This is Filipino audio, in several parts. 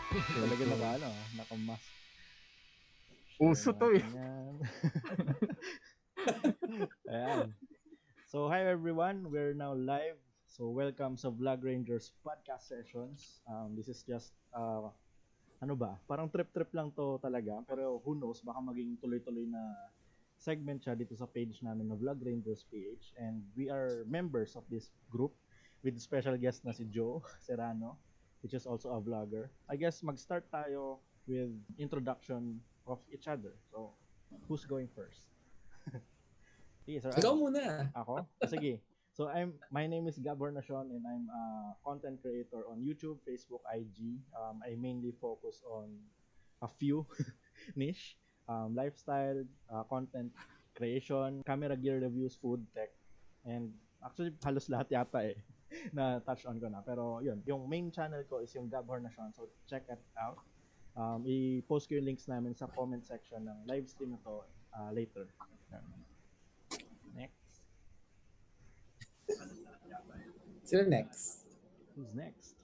Talaga naka-mask. Uso to eh. Ayan. So, hi everyone. We're now live. So, welcome sa Vlog Rangers podcast sessions. This is just, parang trip-trip lang to talaga. Pero who knows, baka maging tuloy-tuloy na segment siya dito sa page namin na Vlog Rangers PH. And we are members of this group with special guest na si Joe Serrano, which is also a vlogger. I guess mag-start tayo with introduction of each other. So, who's going first? Sige, sir. Ikaw muna. Ako? Sige. So my name is Gab Jornacion and I'm a content creator on YouTube, Facebook, IG. I mainly focus on a few niche, lifestyle, content creation, camera gear reviews, food tech, and actually halos lahat yata na touch on ko na. Pero yun, yung main channel ko is yung Gab Jornacion, so check it out. I-post ko yung links namin sa comment section ng live stream na to later. Next. Sino next? Who's next?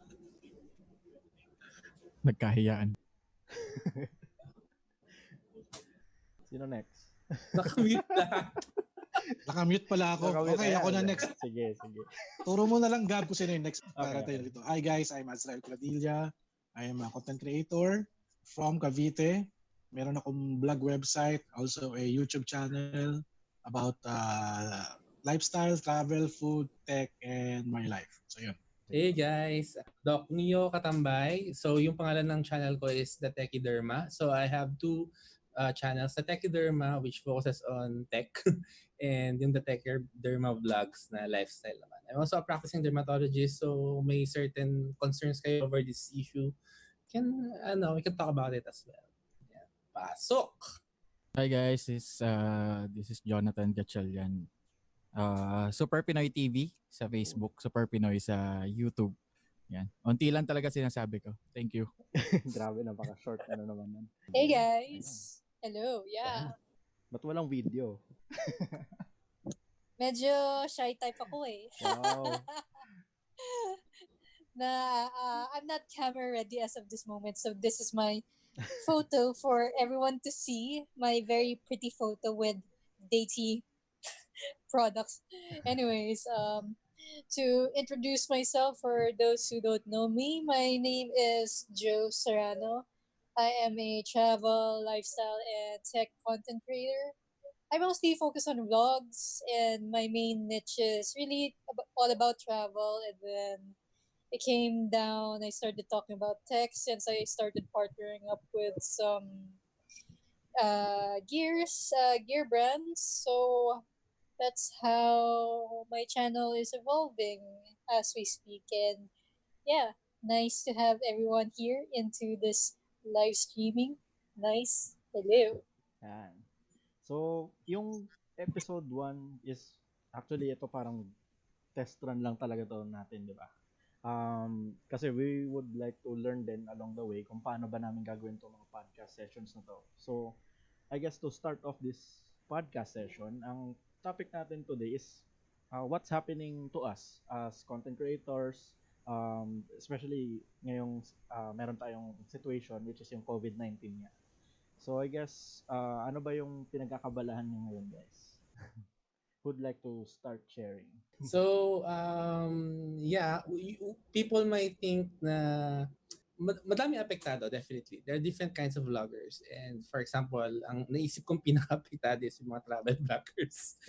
Nagkahiyaan. Sino next? Nakamute na. Nakamute pala ako. Okay, ako na next. Sige. Turo mo na lang, Gab, kung sino yung next para Okay. tayo dito. Hi guys, I'm Azrael Coladilla. I am a content creator from Cavite. Meron akong blog website, also a YouTube channel about lifestyle, travel, food, tech, and my life. So yun. Hey guys, Doc Neo Katambay. So yung pangalan ng channel ko is the Tekki Derma. So I have two channels. The Tekki Derma, which focuses on tech, and yung the Tekki Derma vlogs na lifestyle naman. I'm also a practicing dermatologist, so may certain concerns kayo over this issue. We can talk about it as well. Yeah. Pasok! Hi guys, this is Jonathan Gatchalian. SuperPinoy TV sa Facebook, SuperPinoy sa YouTube. Yan. Unti lang talaga sinasabi ko. Thank you. Grabe, napaka-short naman nun. Hey guys! Hello, yeah. Ba't walang video? Medyo shy type ako eh. Wow. I'm not camera ready as of this moment, so this is my photo for everyone to see. My very pretty photo with dainty products. Anyways, to introduce myself for those who don't know me, my name is Joe Serrano. I am a travel, lifestyle, and tech content creator. I mostly focus on vlogs, and my main niche is really all about travel. And then it came down, I started talking about tech since I started partnering up with some gear brands. So that's how my channel is evolving as we speak. And yeah, nice to have everyone here into this live streaming. Nice. Hello. Yan. So, yung episode 1 is, actually ito parang test run lang talaga to natin, di ba? Kasi we would like to learn then along the way kung paano ba namin gagawin itong mga podcast sessions na to. So, I guess to start off this podcast session, ang topic natin today is what's happening to us as content creators, especially ngayong meron tayong situation which is yung COVID-19 nga. So I guess ano ba yung pinagkakabalahan niyo ngayon, guys? Who'd like to start sharing? So, people might think na madami apektado, definitely. There are different kinds of vloggers. And for example, ang naisip kong pinaka-apektado is yung mga travel vloggers.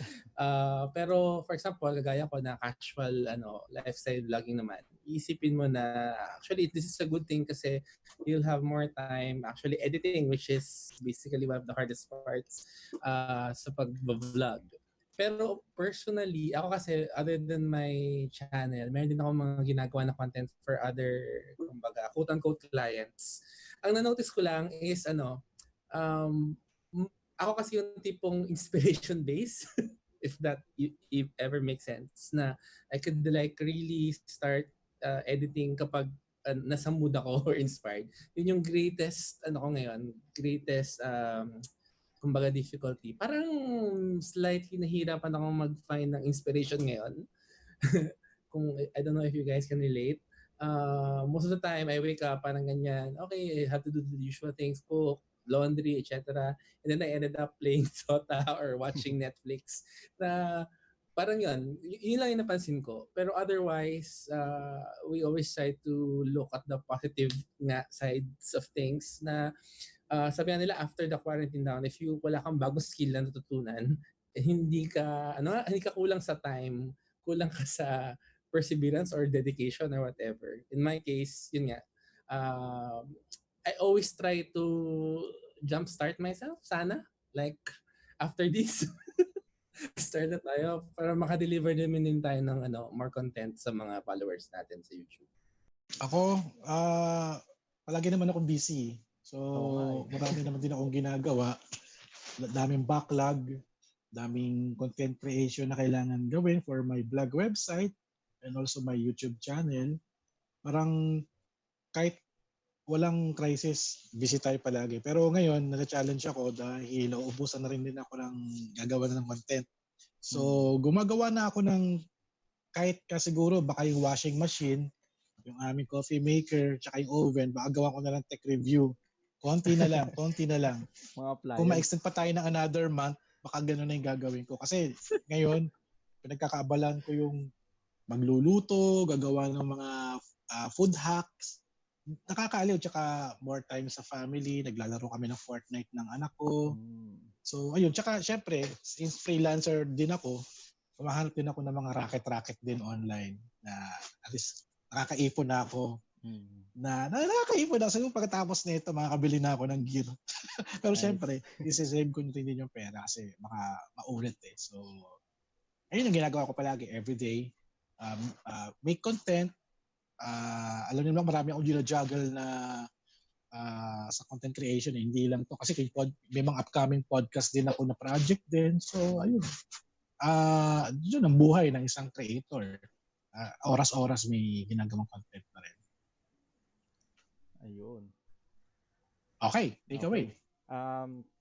Pero for example, kagaya ko na casual lifestyle vlogging naman, isipin mo na actually this is a good thing kasi you'll have more time actually editing, which is basically one of the hardest parts sa pag-vlog. Pero personally, ako kasi other than my channel, meron din ako mga ginagawa na content for other, kumbaga, quote-unquote clients. Ang na-notice ko lang is ako kasi yung tipong inspiration-based, if ever makes sense, na I could like really start editing kapag nasa mood ako or inspired. Yun yung greatest kumbaga difficulty. Parang slightly nahirapan ako mag-find ng inspiration ngayon. I don't know if you guys can relate. Most of the time, I wake up, parang ganyan, okay, I have to do the usual things, cook, laundry, etc. And then I ended up playing Dota or watching Netflix na parang yun lang yung napansin ko. Pero otherwise, we always try to look at the positive nga sides of things na sabi nga nila after the quarantine down, if you wala kang bagong skill na natutunan, hindi ka kulang sa time, kulang ka sa perseverance or dedication or whatever. In my case, yun nga, I always try to jumpstart myself, sana. Like, after this, start na tayo para makadeliver din tayo ng more content sa mga followers natin sa YouTube. Ako, palagi naman akong busy. So, Okay. marami naman din akong ginagawa. Daming backlog, daming content creation na kailangan gawin for my blog website and also my YouTube channel. Parang kahit walang crisis, busy tayo palagi. Pero ngayon, na-challenge ako dahil uubusan na rin din ako ng gagawa na ng content. So, gumagawa na ako ng kahit siguro baka yung washing machine, yung aming coffee maker, tsaka yung oven, baka gawa ko na lang tech review. Konti na lang. Mga appliance. Kung ma-extend pa tayo ng another month, baka gano'n na yung gagawin ko. Kasi ngayon, pinagkakaabalan ko yung magluluto, gagawa ng mga food hacks. Nakakaaliw, tsaka more time sa family. Naglalaro kami ng Fortnite ng anak ko. So, ayun. Tsaka, syempre, since freelancer din ako, kumahanap din ako ng mga racket din online na at least nakakaipon na ako. Nakakaipon na. So, pagkatapos nito, makakabili na ako ng gear. Pero Nice. syempre, isisave ko rin din yung pera kasi baka maulit eh. So, ayun ang ginagawa ko palagi everyday. Make content. Alam niyo naman, marami akong ginajuggle na sa content creation. Hindi lang to. Kasi may mga upcoming podcast din ako na project din. So, ayun. Yun ang buhay ng isang creator. Oras-oras may ginagawang content na rin. Ayun. Okay, take away.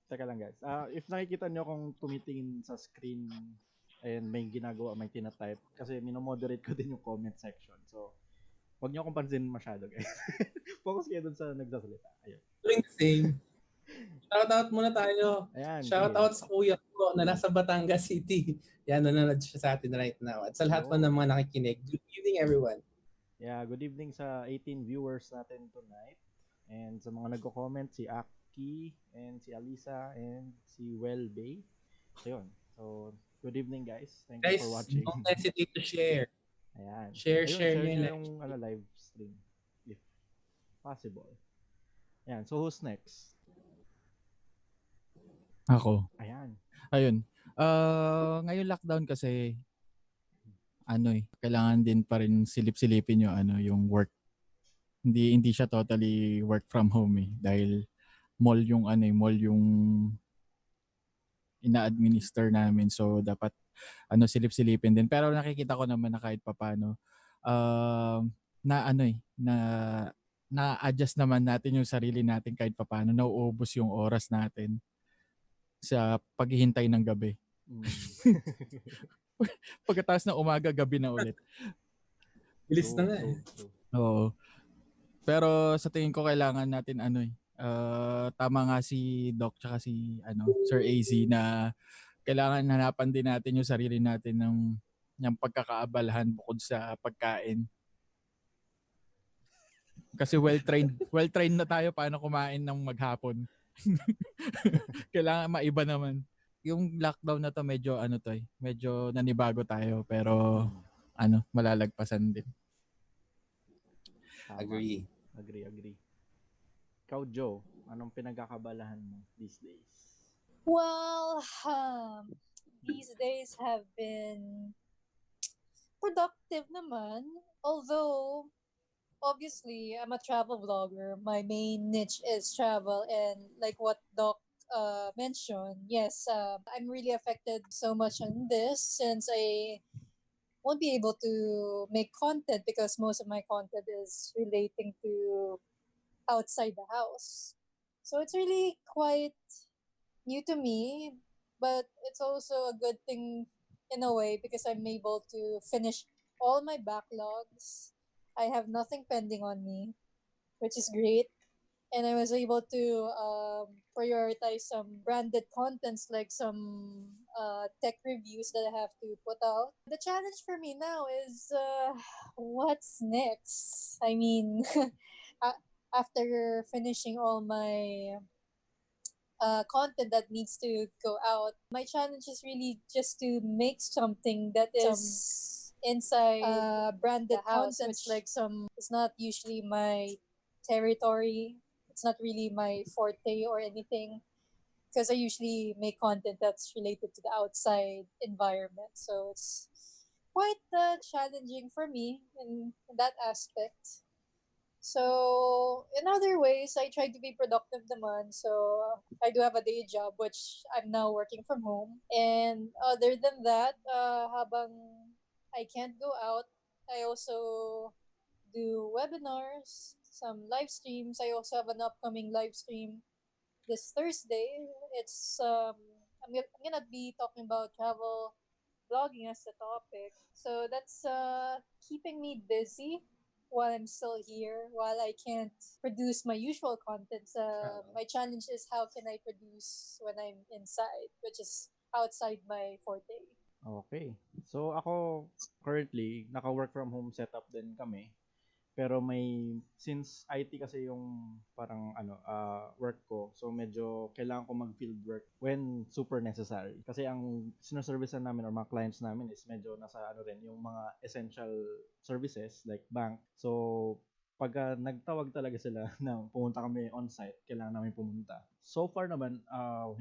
Teka lang guys. If nakikita nyo kung tumitingin sa screen and may ginagawa, may tinatype, kasi minomoderate ko din yung comment section. So, wag nyo akong pansin masyado guys. Focus kayo dun sa nagsasalita. Ayun. Doing the same. Shoutout muna tayo. Ayan. Shoutout sa kuya ko na nasa Batangas City. Yan, nanonood siya sa atin right now. At sa lahat po ng mga nakikinig, good evening everyone. Yeah, good evening sa 18 viewers natin tonight. And sa mga nagko-comment, si Aki, and si Alisa, and si Welbay. So, yun. So, good evening guys. Thank you Guys, for watching. don't hesitate to share. Ayan. Share Ayun, nyo yung live stream. If possible. Ayan. So, who's next? Ako. Ayan. Ayun. Ngayon lockdown kasi kailangan din pa rin silip-silipin yung work. Hindi siya totally work from home dahil mall yung ina-administer namin, so dapat silip-silipin din. Pero nakikita ko naman na kahit papaano na-adjust naman natin yung sarili natin kahit papaano, nauubos yung oras natin sa paghihintay ng gabi. Pagkatapos ng umaga, gabi na ulit. Bilis na nga Oo. Pero sa tingin ko kailangan natin tama nga si Doc tsaka si Sir AZ na kailangan hanapan din natin yung sarili natin ng pagkakaabalahan bukod sa pagkain. Kasi well-trained na tayo paano kumain ng maghapon. Kailangan maiba naman. Yung lockdown na to medyo medyo nanibago tayo pero malalagpasan din. Tama. Agree. Ikaw, Joe, anong pinagkakabalahan mo these days? Well, these days have been productive naman. Although, obviously, I'm a travel vlogger. My main niche is travel, and like what Doc mentioned, yes, I'm really affected so much on this since I won't be able to make content because most of my content is relating to outside the house. So it's really quite new to me, but it's also a good thing in a way because I'm able to finish all my backlogs I have nothing pending on me, which is great. And I was able to prioritize some branded contents like some tech reviews that I have to put out. The challenge for me now is what's next? I mean, after finishing all my content that needs to go out, my challenge is really just to make something that is inside branded house, which like some is not usually my territory. It's not really my forte or anything because I usually make content that's related to the outside environment. So it's quite challenging for me in that aspect. So in other ways, I try to be productive naman. So I do have a day job, which I'm now working from home. And other than that, habang I can't go out, I also do webinars, some live streams. I also have an upcoming live stream this Thursday. It's I'm gonna be talking about travel blogging as a topic. So that's keeping me busy while I'm still here, while I can't produce my usual contents. My challenge is how can I produce when I'm inside, which is outside my forte. Okay. So ako currently naka-work from home setup din kami. Pero since IT kasi yung parang work ko, so medyo kailangan ko mag-field work when super necessary. Kasi ang sinoservicean namin or mga clients namin is medyo nasa rin, yung mga essential services like bank. So pagka nagtawag talaga sila na pumunta kami on-site, kailangan namin pumunta. So far naman,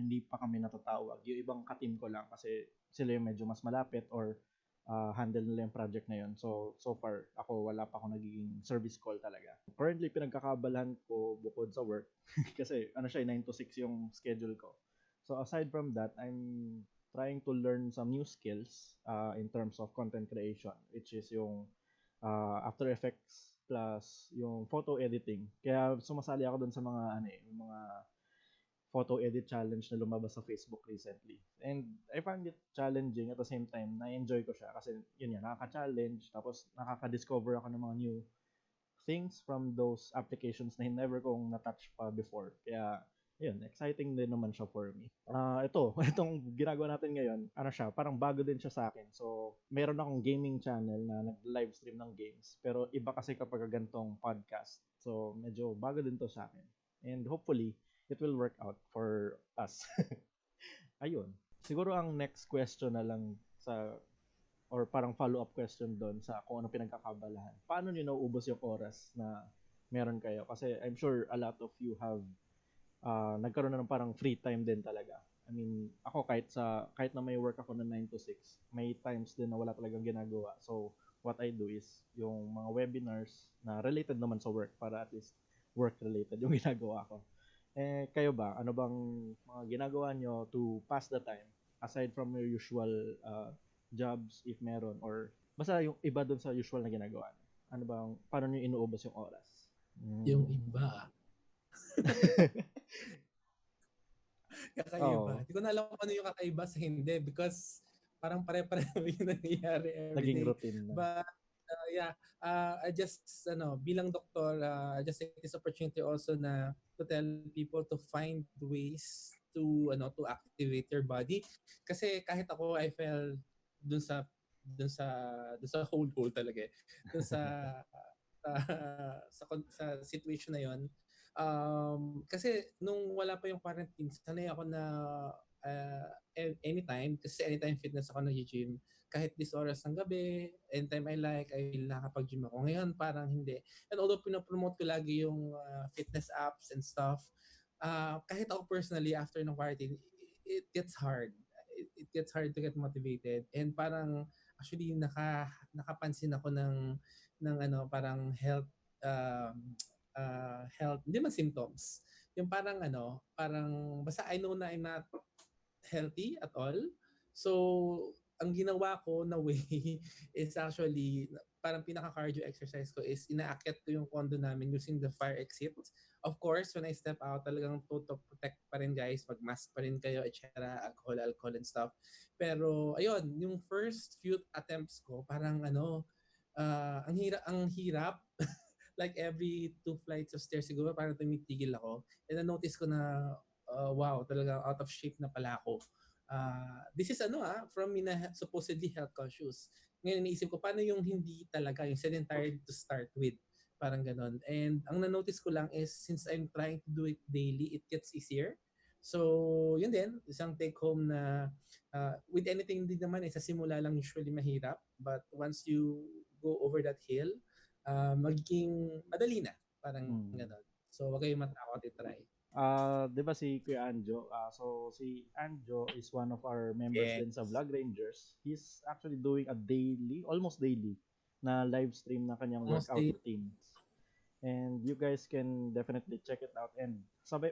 hindi pa kami natatawag. Yung ibang ka-team ko lang kasi sila yung medyo mas malapit or handle nila yung project na yun. So far, ako wala pa ako nagiging service call talaga. Currently, pinagkakabalahan ko bukod sa work kasi 9 to 6 yung schedule ko. So aside from that, I'm trying to learn some new skills in terms of content creation, which is yung After Effects plus yung photo editing. Kaya sumasali ako dun sa mga yung mga photo edit challenge na lumabas sa Facebook recently. And I find it challenging at the same time, na-enjoy ko siya kasi yun yan, nakaka-challenge, tapos nakaka-discover ako ng mga new things from those applications na never kong na-touch pa before. Kaya yun, exciting din naman siya for me. Itong ginagawa natin ngayon, parang bago din siya sa akin. So, meron akong gaming channel na nag-live stream ng games. Pero iba kasi kapag gantong podcast. So, medyo bago din to sa akin. And hopefully, it will work out for us. Ayun. Siguro ang next question na lang or parang follow-up question doon sa kung ano pinagkakabalahan. Paano niyo nauubos yung oras na meron kayo? Kasi I'm sure a lot of you have nagkaroon na ng parang free time din talaga. I mean, ako kahit na may work ako na 9 to 6, may times din na wala talagang ginagawa. So, what I do is yung mga webinars na related naman sa work para at least work-related yung ginagawa ko. Kayo ba? Ano bang mga ginagawa nyo to pass the time aside from your usual jobs if meron or basta yung iba dun sa usual na ginagawa nyo? Paano nyo inuubos yung oras? Yung iba. Kakaiba. Hindi ko na alam kung ano yung kakaiba sa hindi because parang pare-pareho yung nangyayari every Naging day. routine na. But I just bilang doktor, I just take this opportunity also na to tell people to find ways to activate your body kasi kahit ako I fell dun sa whole hole talaga dun sa situation na yon. Kasi nung wala pa yung quarantine, sanay ako na anytime, kasi anytime fitness ako nag-gym. Kahit this oras ng gabi, anytime I like, I will nakapag-gym ako. Ngayon, parang hindi. And although pinopromote ko lagi yung fitness apps and stuff, kahit ako personally, after ng quarantine, it gets hard. It gets hard to get motivated. And parang, actually, nakapansin ako ng parang health hindi man symptoms. Yung parang basta I know na I'm not healthy at all. So, ang ginawa ko na way is actually, parang pinaka-cardio exercise ko is inaakyat ko yung condo namin using the fire exit. Of course, when I step out, talagang to protect pa rin guys, mag-mask pa rin kayo, etc. Alcohol and stuff. Pero, ayun, yung first few attempts ko, parang ang hirap. Like every 2 flights of stairs siguro parang tumitigil ako. And na-notice ko na wow, talaga out of shape na pala ako. This is from supposedly health conscious. Ngayon iniisip ko paano yung hindi talaga, yung sedentary to start with. Parang ganon. And ang na-notice ko lang is since I'm trying to do it daily, it gets easier. So, yun din, isang take home na with anything din naman, sa simula lang usually mahirap. But once you go over that hill, magiging madali na. Parang gano'n. So, wag kayong matakot i-try. 'Di ba si Kuya Anjo? So si Anjo is one of our members din sa Vlog Rangers. He's actually doing a almost daily na live stream na kanyang workout routines. And you guys can definitely check it out and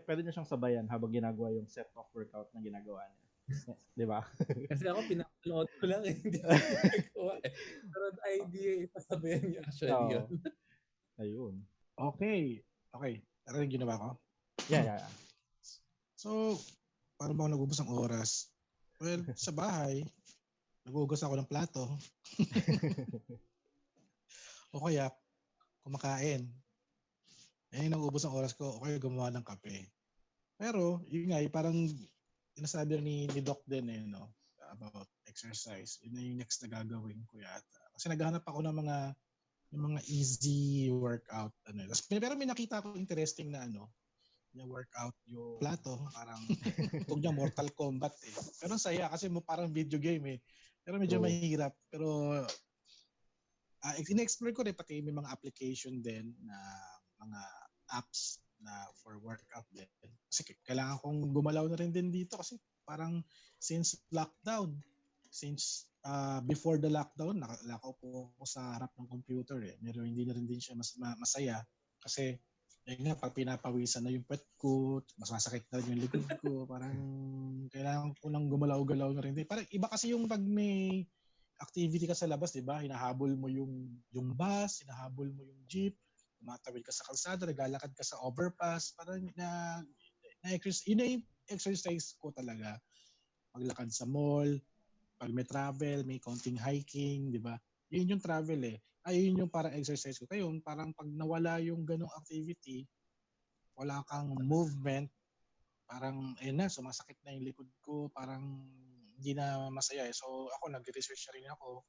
pwede niyo siyang sabayan habang ginagawa yung set of workout na ginagawa niya. 'Di ba? Kasi ako pinapanood ko lang hindi ko ginagawa eh. Pero the idea ipasabayan niyo actually yun. Ayun. Okay. Pero yung ginawa ko? Yeah. So, paano ba ako nag-ubos ng oras? Well, sa bahay, nag-ugas ako ng plato. O kaya, kumakain. Nag-ubos ang oras ko. O kaya gumawa ng kape. Pero, yun nga, parang sinasabi ni Doc din about exercise. Yun na yung next na gagawin ko yata. Kasi naghahanap ako ng mga easy workout. Pero may nakita ko interesting na yung workout yung plato. Parang itong niya Mortal Kombat eh. Pero saya kasi parang video game eh. Pero medyo mahirap. Pero in-explore ko rin pati may mga application din na mga apps na for workout din. Kasi kailangan kong gumalaw na rin din dito kasi parang since lockdown, before the lockdown, nakaupo ako sa harap ng computer eh. Pero hindi na rin din siya masaya kasi pag pinapawisan na yung pet ko, mas masakit na rin yung likod ko, parang kailangan ko nang gumalaw-galaw na rin din. Parang iba kasi yung pag may activity ka sa labas, di ba? Hinahabol mo yung bus, hinahabol mo yung jeep, tumatawid ka sa kalsada, naglalakad ka sa overpass, parang yun na yung exercise ko talaga. Maglakad sa mall, pag may travel, may konting hiking, di ba? Yun yung travel eh. Yun yung parang exercise ko. Kaya parang pag nawala yung ganong activity, wala kang movement, parang sumasakit na yung likod ko, parang hindi na masaya eh. So ako nag-research na rin ako.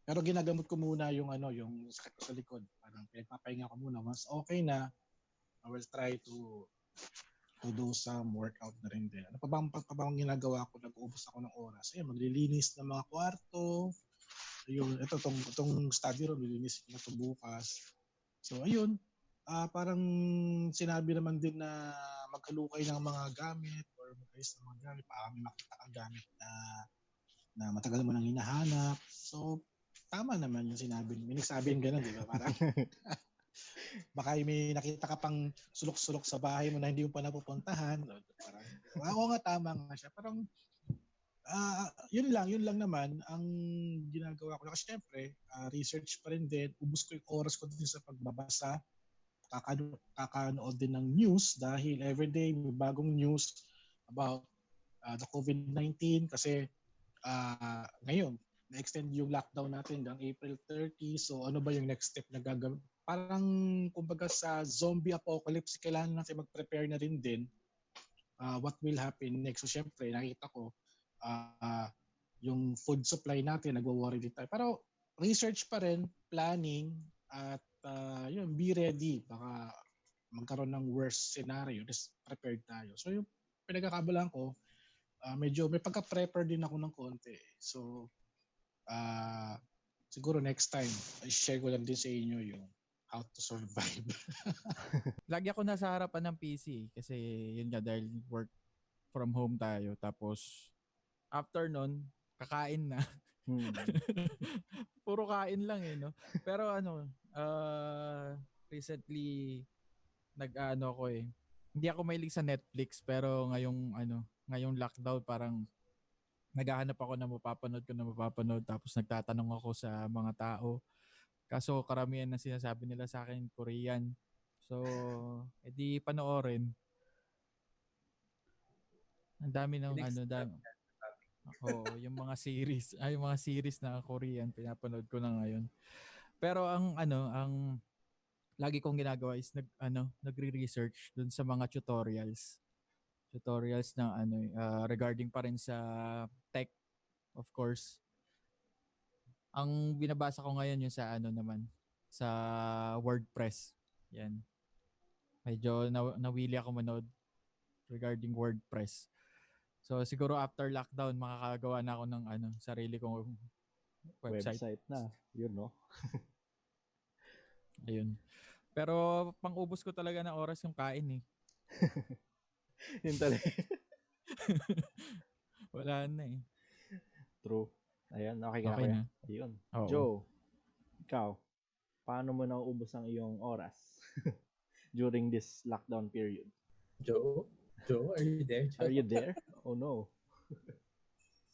Pero ginagamot ko muna yung yung sakit ko sa likod. Parang pinagpapahinga ko muna. Once okay na, I will try to do some workout na rin din. Ano pa bang ginagawa ko? Nag-uubos ako ng oras. Maglilinis ng mga kwarto. Itong study room, lilinis ko na ito bukas. So, ayun. Parang sinabi naman din na maghalukay ng mga gamit or mag-ayos ng mga gamit. May makita kang gamit na matagal mo nang hinahanap. So, tama naman yung sinabi. May nagsabi gano'n, di ba? Parang baka may nakita ka pang sulok-sulok sa bahay mo na hindi mo pa napupuntahan. Parang, oo nga, tama nga siya. Parang, yun lang naman ang ginagawa ko. Kasi syempre, research pa rin din. Ubus ko yung oras ko din sa pagbabasa. Kakanood din ng news dahil everyday may bagong news about the COVID-19 kasi ngayon, na-extend yung lockdown natin hanggang April 30. So ano ba yung next step na gagawin? Parang kumbaga sa zombie apocalypse, kailangan natin mag-prepare na rin din what will happen next. So syempre, nakita ko yung food supply natin, nagwo-worry din tayo. Pero research pa rin, planning, at be ready. Baka magkaroon ng worst scenario, just prepared tayo. So yung pinagkakabalaan ko, medyo may pagka-prepare din ako ng konti. So siguro next time, i-share ko lang din sa inyo yung how to survive. Lagi ako nasa harapan ng PC kasi yun nga dahil work from home tayo. Tapos after nun, kakain na. Puro kain lang no. Pero recently nag-ano ko hindi ako mahilig sa Netflix pero ngayong lockdown parang naghahanap ako na mapapanood tapos nagtatanong ako sa mga tao. Kaso karamihan na sinasabi nila sa akin Korean. So, edi panoorin. Ang dami ng yung mga series na Korean pinapanood ko na ngayon. Pero ang lagi kong ginagawa is nagre-research dun sa mga tutorials ng regarding pa rin sa tech, of course. Ang binabasa ko ngayon yung sa naman sa WordPress. Yan. Medyo nawili ako manood regarding WordPress. So siguro after lockdown makakagawa na ako ng sarili kong website. Website na. Yun, no? Ayun. Pero pang-ubos ko talaga ng oras yung kain eh. Yun talaga. Wala na eh. True. Ayan, okay ka na Okay kuya? na. Ayun. Oo. Joe, ikaw, paano mo nauubos ang iyong oras during this lockdown period? Joe, are you there? Joe? Are you there? Oh no.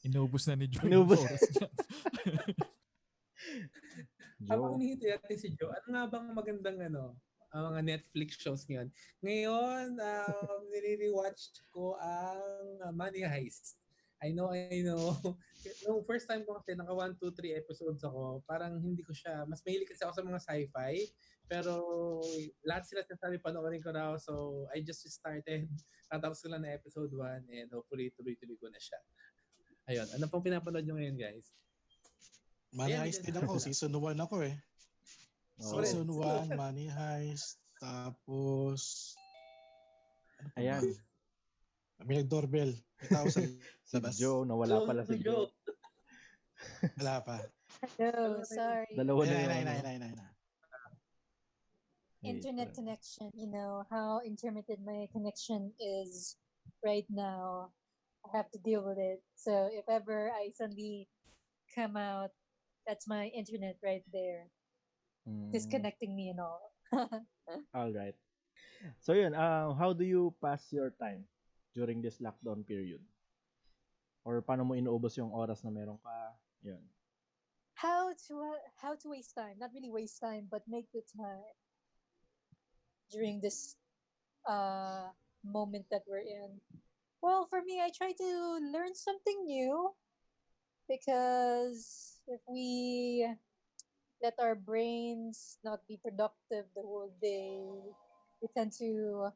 Inubos na ni Joe Inubos. yung oras niya. Habang Joe, hinihintay natin si Joe, ano nga bang magandang ang mga Netflix shows ngayon? Ngayon, nire-rewatch ko ang Money Heist. I know. Nung first time ko kasi naka 1, 2, 3 episodes ako, parang hindi ko siya, mas mahilig kasi ako sa mga sci-fi, pero lahat sila sinasabi panoorin ko raw, so I just started. Tatapos ko lang na episode 1 and hopefully tuloy-tuloy ko na siya. Ayun, ano pong pinapanood nyo ngayon, guys? Money Ayan, Heist din ganyan. ako. Season 1 ako eh. Oh. Season 1, Money Heist. Tapos, ayan. may nag-doorbell. May tao sa Si labas. Joe, nawala pala si Joe. Wala pa. No, sorry. Dalawa na Ayun, yun. ayun. Internet connection. You know how intermittent my connection is right now. I have to deal with it. So if ever I suddenly come out, that's my internet right there, disconnecting me and all. All right. So yun, how do you pass your time during this lockdown period? Or paano mo inuubos yung oras na meron ka? Yun. How to waste time? Not really waste time, but make the time during this moment that we're in. Well, for me, I try to learn something new because if we let our brains not be productive the whole day, we tend to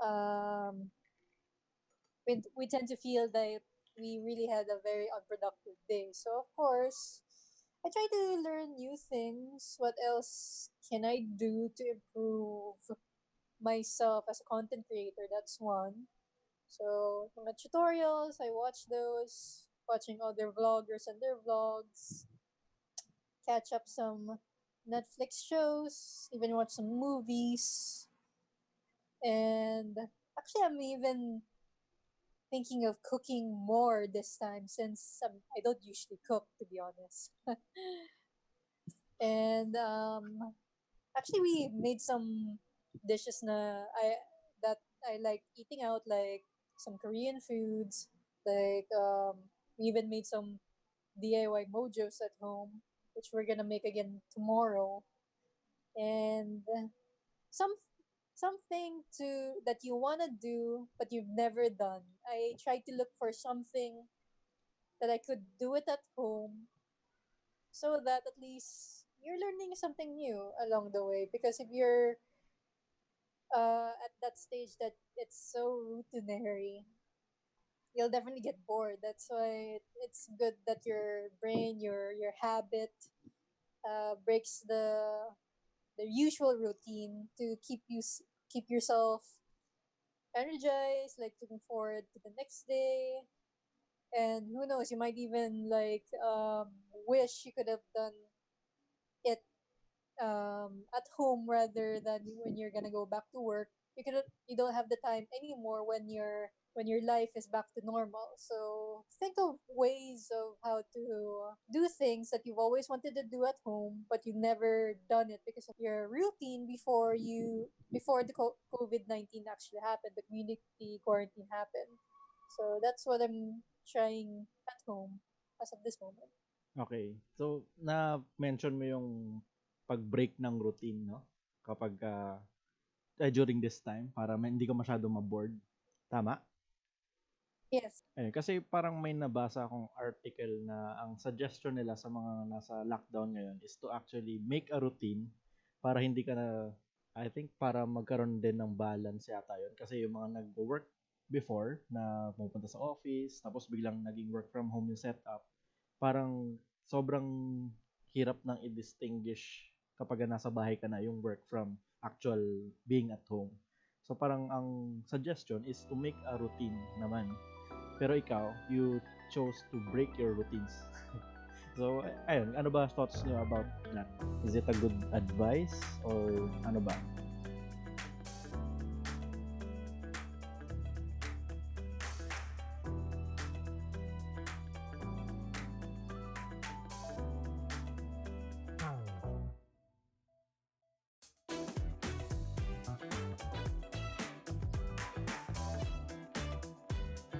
um, we tend to feel that we really had a very unproductive day. So of course, I try to learn new things. What else can I do to improve myself as a content creator? That's one. So mga tutorials, I watch those, watching other vloggers and their vlogs, catch up some Netflix shows, even watch some movies. And actually, I'm even thinking of cooking more this time since I don't usually cook, to be honest. And actually, we made some dishes that I like eating out, like some Korean foods. Like we even made some DIY mojos at home, which we're gonna make again tomorrow. And some something to that you wanna do but you've never done. I try to look for something that I could do it at home, so that at least you're learning something new along the way. Because if you're at that stage that it's so routinary, you'll definitely get bored. That's why it's good that your brain, your habit, breaks the usual routine to keep yourself energized, like looking forward to the next day. And who knows, you might even like wish you could have done it at home rather than when you're gonna go back to work. You don't have the time anymore when your life is back to normal. So think of ways of how to do things that you've always wanted to do at home, but you've never done it because of your routine before the COVID-19 actually happened, the community quarantine happened. So that's what I'm trying at home as of this moment. Okay. So, na-mention mo yung pag-break ng routine, no? Kapag during this time para hindi ka masyado ma-bored. Tama? Yes. Ayun, kasi parang may nabasa akong article na ang suggestion nila sa mga nasa lockdown ngayon is to actually make a routine para hindi ka na, I think, para magkaroon din ng balance yata yun. Kasi yung mga nag-work before na pupunta sa office, tapos biglang naging work from home yung setup, parang sobrang hirap nang i-distinguish kapag nasa bahay ka na yung work from actual being at home. So parang ang suggestion is to make a routine naman. Pero ikaw, you chose to break your routines. So, ayun, ano ba thoughts niyo about that? Is it a good advice or ano ba?